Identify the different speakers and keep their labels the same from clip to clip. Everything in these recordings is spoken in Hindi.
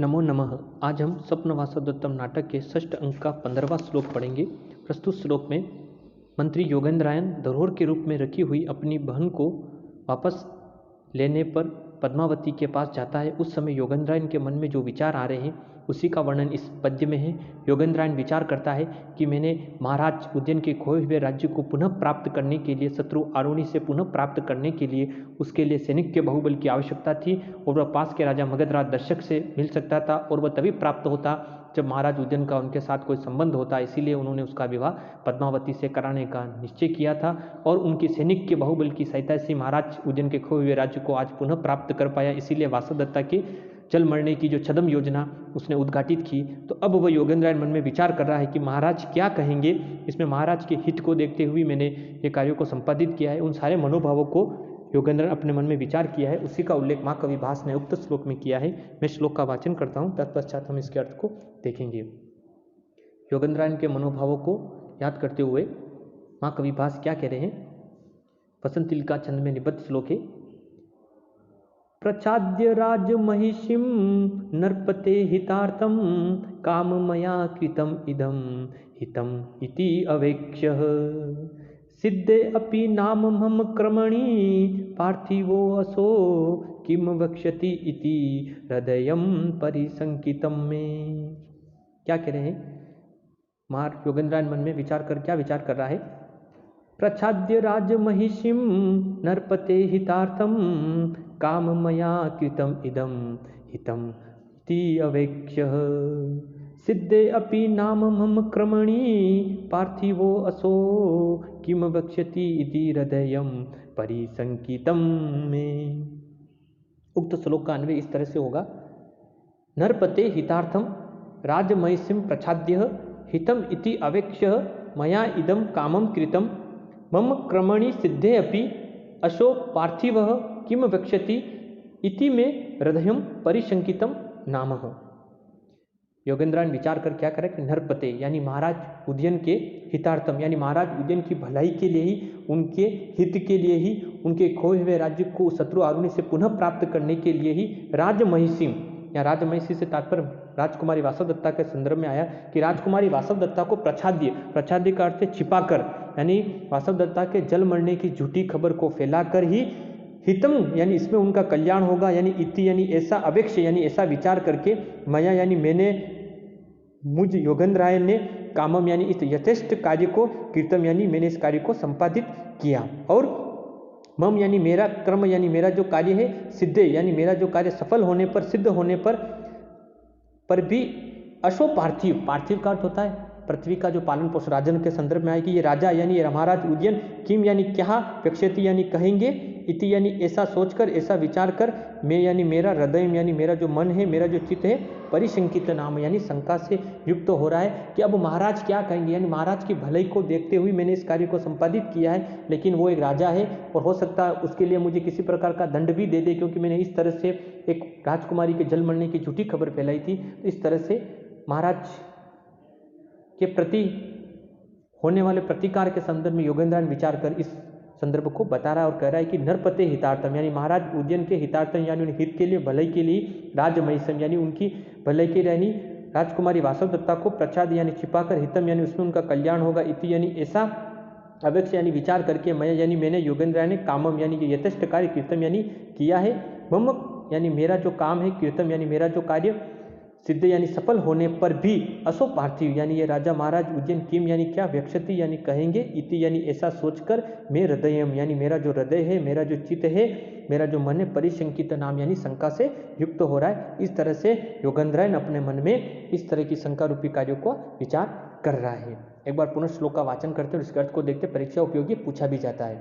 Speaker 1: नमो नमः। आज हम स्वप्नवासवदत्तम नाटक के षष्ठ अंक का 15वां श्लोक पढ़ेंगे। प्रस्तुत श्लोक में मंत्री योगेंद्रायन धरोहर के रूप में रखी हुई अपनी बहन को वापस लेने पर पद्मावती के पास जाता है। उस समय योगेंद्रायन के मन में जो विचार आ रहे हैं उसी का वर्णन इस पद्य में है। योगेंद्रायन विचार करता है कि मैंने महाराज उज्जैन के खोए हुए राज्य को पुनः प्राप्त करने के लिए, शत्रु आरुणि से पुनः प्राप्त करने के लिए उसके लिए सैनिक के बाहुबल की आवश्यकता थी और वह पास के राजा मगधराज दर्शक से मिल सकता था और वह तभी प्राप्त होता जब महाराज उज्जैन का उनके साथ कोई संबंध होता। इसीलिए उन्होंने उसका विवाह पद्मावती से कराने का निश्चय किया था और उनकी सैनिक के बाहुबल की सहायता से महाराज उज्जैन के खोए हुए राज्य को आज पुनः प्राप्त कर पाया। इसीलिए वासवदत्ता के जल मरने की जो छद्म योजना उसने उद्घाटित की। तो अब वह योगेंद्रायन मन में विचार कर रहा है कि महाराज क्या कहेंगे। इसमें महाराज के हित को देखते हुए मैंने ये कार्यों को संपादित किया है। उन सारे मनोभावों को योगेंद्रायन अपने मन में विचार किया है, उसी का उल्लेख महाकवि भास ने उक्त श्लोक में किया है। मैं श्लोक का वाचन करता हूँ, तत्पश्चात हम इसके अर्थ को देखेंगे। योगेंद्रायन के मनोभावों को याद करते हुए महाकवि भास क्या कह रहे हैं। वसंत का छंद में निबद्ध श्लोक है। प्रच्छाद्य राजमहिषीं नरपते हितार्थं काममया कृतम् इदं हितम् इति अवेक्ष्य सिद्धे अपि नाम मम क्रमणि पार्थिवो असो किम वक्ष्यति इति हृदयं परिसंकितं मे। क्या कह रहे हैं योगेंद्रायन मन में क्या विचार कर रहा है। प्रच्छाद्य राजमहिषीं नरपते हितार्थं काममया कृतम् इदं हितम् इति अवेक्ष्य सिद्धे अपि नाम मम क्रमणि पार्थिवो असो किम वक्ष्यति इति हृदयं परिसंकितं मे। उक्त श्लोक का अन्वय इस तरह से होगा। नरपते हितार्थम राजमहिषीं प्रच्छाद्य हितम इति अवेक्ष्य मया इदं कामं कृतं मम क्रमणि सिद्धे अपि अशो पार्थिवः किम वक्ष्यति इति में हृदयं परिशंकितम नामः। योगेंद्रायन विचार कर क्या करे कि नरपते यानी महाराज उज्जैन के हितार्थम यानी महाराज उज्जैन की भलाई के लिए ही, उनके हित के लिए ही, उनके खोए हुए राज्य को शत्रु आरुणि से पुनः प्राप्त करने के लिए ही राजमहिषीं या राजमहिषी से तात्पर्य राजकुमारी वासवदत्ता के संदर्भ में आया कि राजकुमारी वासवदत्ता को प्रच्छाद्य का अर्थ छिपाकर यानी वासवदत्ता के जल मरने की झूठी खबर को फैलाकर ही हितम यानी इसमें उनका कल्याण होगा, यानी इति यानी ऐसा अवेक्ष यानी ऐसा विचार करके मया यानी मैंने मुझ योगेंद्रायन ने कामम यानी इस यथेष्ट कार्य को कृतम यानी मैंने इस कार्य को संपादित किया और मम यानी मेरा क्रम यानी मेरा जो कार्य है सिद्धे यानी मेरा जो कार्य सफल होने पर सिद्ध होने पर भी अशो पार्थिव का अर्थ होता है पृथ्वी का जो पालन पोषण राजन के संदर्भ में आए कि ये राजा यानी ये महाराज उज्जैन किम यानी क्या वक्ष्यति यानी कहेंगे इति यानी ऐसा सोचकर ऐसा विचार कर मैं यानी मेरा हृदय यानी मेरा जो मन है मेरा जो चित्त है परिशंकित नाम यानी शंका से युक्त हो रहा है कि अब महाराज क्या कहेंगे। यानी महाराज की भलाई को देखते हुए मैंने इस कार्य को संपादित किया है, लेकिन वो एक राजा है और हो सकता है उसके लिए मुझे किसी प्रकार का दंड भी दे दे क्योंकि मैंने इस तरह से एक राजकुमारी के जल मरने की झूठी खबर फैलाई थी। तो इस तरह से महाराज के प्रति होने वाले प्रतिकार के संदर्भ में योगेंद्रायन विचार कर इस संदर्भ को बता रहा है और कह रहा है कि नरपते हितार्थम यानी महाराज उज्जैन के हितार्थम यानी उन हित के लिए भलाई के लिए राजमहिषीं यानी उनकी भलाई के यानी राजकुमारी वासवदत्ता को प्रच्छाद यानी छिपाकर हितम यानी उसमें उनका कल्याण होगा इति यानी ऐसा अवेक्ष यानी विचार करके मैं यानी मैंने योगेंद्रायन ने कामम यानी कि यथेष्ट कार्य कृतम यानी किया है। मम यानी मेरा जो काम है कृतम यानी मेरा जो कार्य सिद्ध यानी सफल होने पर भी अशो पार्थिव यानी ये राजा महाराज उज्जैन किम यानी क्या वक्ष्यति यानी कहेंगे इति यानी ऐसा सोचकर मैं हृदयम यानी मेरा जो हृदय है मेरा जो चित्त है मेरा जो मन है परिशंकित नाम यानी शंका से युक्त हो रहा है। इस तरह से योगेंद्रायन अपने मन में इस तरह की शंका रूपी कार्यों को विचार कर रहा है। एक बार पुनः श्लोक का वाचन करते हैं और इसके अर्थ को देखते परीक्षा उपयोगी पूछा भी जाता है।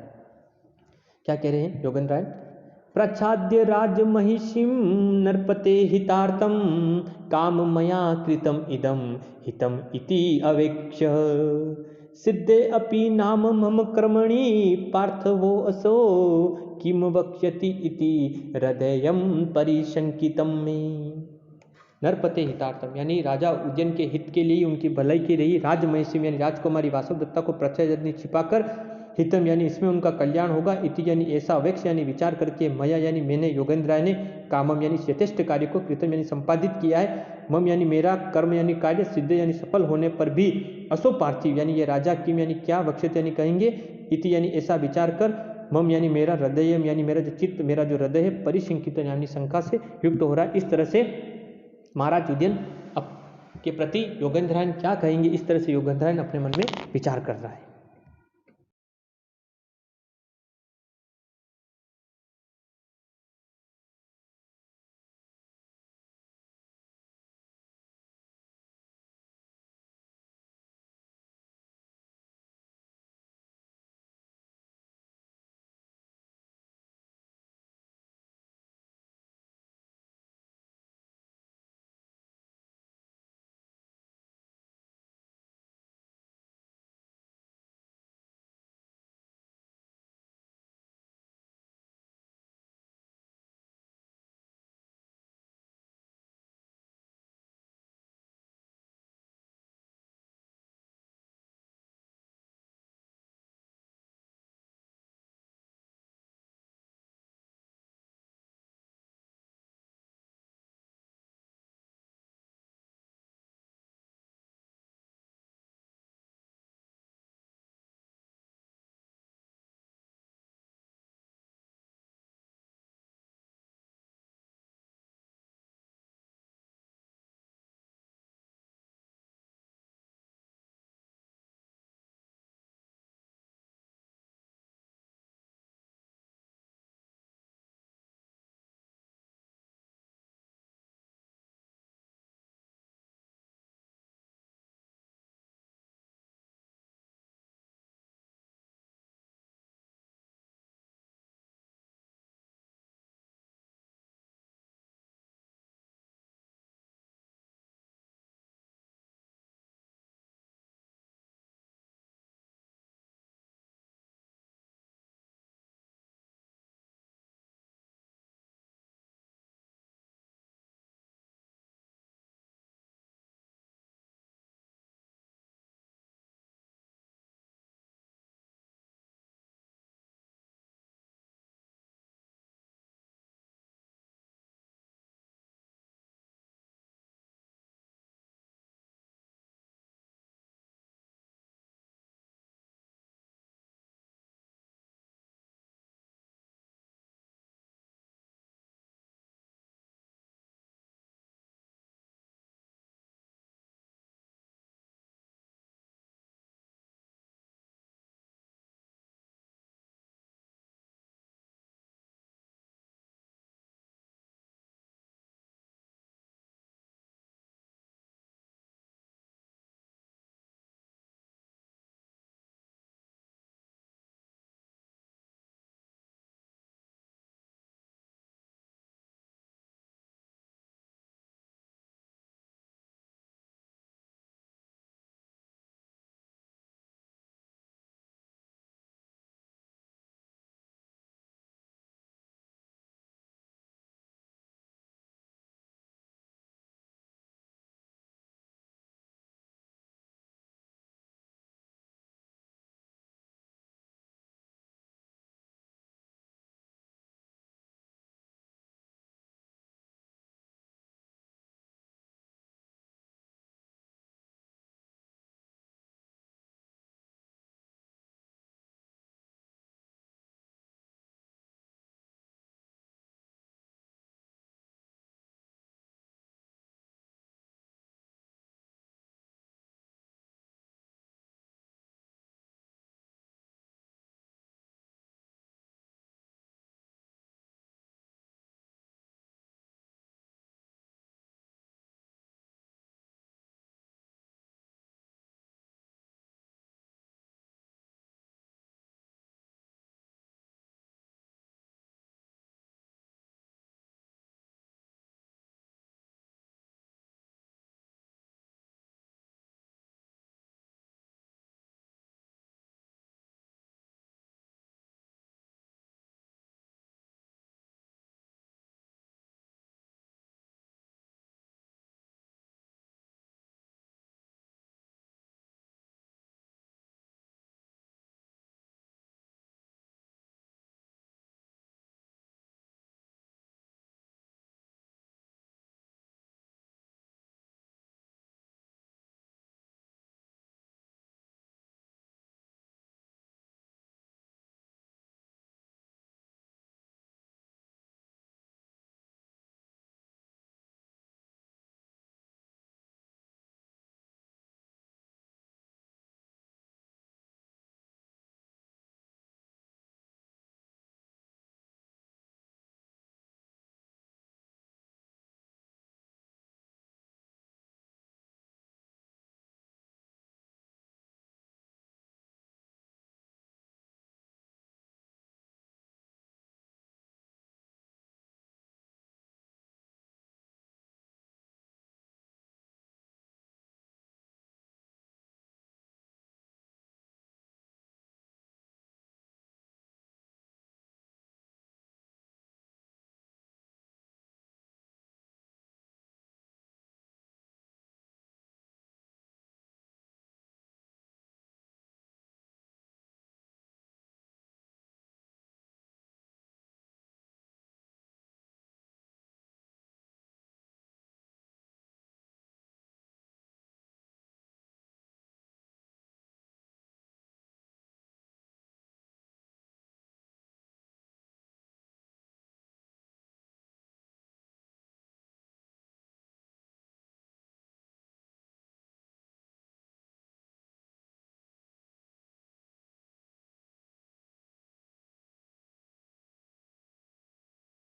Speaker 1: क्या कह रहे हैं योगेंद्रायन। प्रच्छाद्य राजमहिषीं नरपते हितार्थं काममया कृतम् इदं हितम् इति अवेक्ष्य सिद्धे अपि नाम मम क्रमणि पार्थवो असो किम वक्ष्यति इति हृदयं परिशंकितं मे। नरपते हितार्थम यानी राजा उज्जैन के हित के लिए उनकी भलाई के लिए राजमहिषीं यानी राजकुमारी वासवदत्ता को प्रच्छाद छिपाकर हितम यानी इसमें उनका कल्याण होगा, इति यानी ऐसा, अवेक्ष यानी विचार करके, मया यानी मैंने, योगेंद्राय ने, कामम यानी यथेष्ट कार्य को, कृतम यानी संपादित किया है, मम यानी मेरा, कर्म यानी कार्य, सिद्ध यानी सफल होने पर भी, असो पार्थिव यानी ये राजा, किम यानी क्या, वक्षित यानी कहेंगे, इति यानी ऐसा विचार कर, मम यानी मेरा, हृदय यानी मेरा जो चित्त, मेरा जो हृदय है, परिशंकित यानी शंका से युक्त हो रहा है। इस तरह से महाराज उदयन के प्रति योगेंद्रायन क्या कहेंगे, इस तरह से योगेंद्रायन अपने मन में विचार कर रहा है।